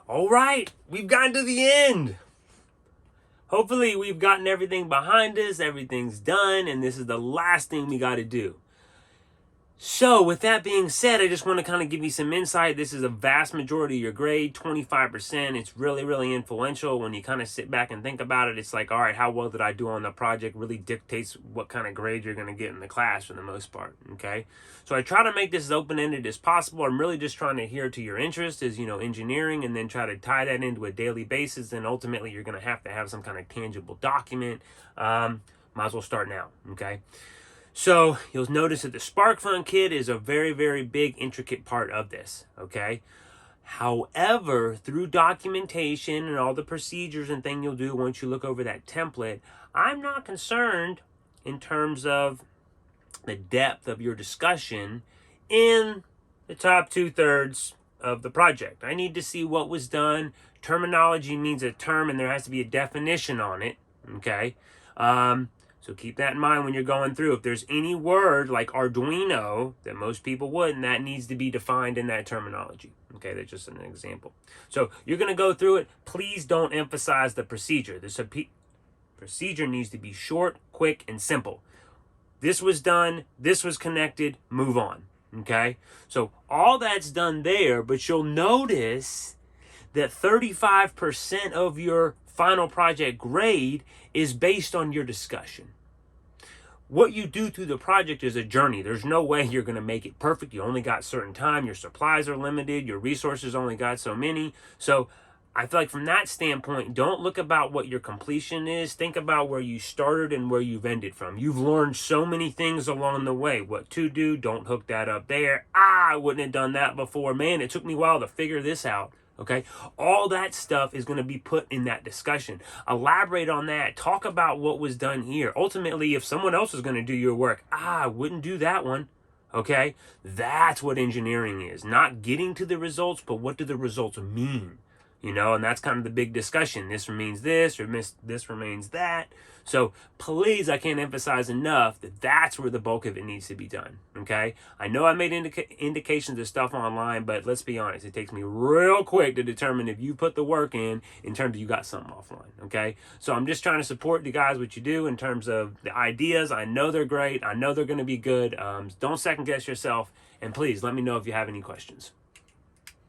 All right, we've gotten to the end. Hopefully we've gotten everything behind us, everything's done, and this is the last thing we got to do. So with that being said, I just want to kind of give you some insight. This is a vast majority of your grade, 25%. It's really, really influential. When you kind of sit back and think about it, it's like, all right, how well did I do on the project really dictates what kind of grade you're going to get in the class for the most part, okay? So I try to make this as open-ended as possible. I'm really just trying to adhere to your interest as, engineering, and then try to tie that into a daily basis. And ultimately, you're going to have some kind of tangible document. Might as well start now, okay? So you'll notice that the SparkFun kit is a very, very big, intricate part of this, okay? However, through documentation and all the procedures and thing you'll do once you look over that template, I'm not concerned in terms of the depth of your discussion in the top 2/3 of the project. I need to see what was done. Terminology means a term and there has to be a definition on it, okay? So keep that in mind when you're going through. If there's any word like Arduino that most people wouldn't, that needs to be defined in that terminology. Okay, that's just an example. So you're going to go through it. Please don't emphasize the procedure. The procedure needs to be short, quick, and simple. This was done. This was connected. Move on. Okay, so all that's done there, but you'll notice that 35% of your final project grade is based on your discussion. What you do through the project is a journey. There's no way you're going to make it perfect. You only got certain time. Your supplies are limited. Your resources only got so many. So I feel like from that standpoint, don't look about what your completion is. Think about where you started and where you've ended from. You've learned so many things along the way. What to do. Don't hook that up there. I wouldn't have done that before. Man, it took me a while to figure this out. Okay, all that stuff is going to be put in that discussion. Elaborate on that. Talk about what was done here. Ultimately, if someone else is going to do your work, I wouldn't do that one. Okay, that's what engineering is. Not getting to the results, but what do the results mean? And that's kind of the big discussion. This means this, or this remains that. So please, I can't emphasize enough that that's where the bulk of it needs to be done, okay? I know I made indications of stuff online, but let's be honest. It takes me real quick to determine if you put the work in terms of you got something offline, okay? So I'm just trying to support you guys, what you do in terms of the ideas. I know they're great. I know they're going to be good. Don't second guess yourself. And please, let me know if you have any questions.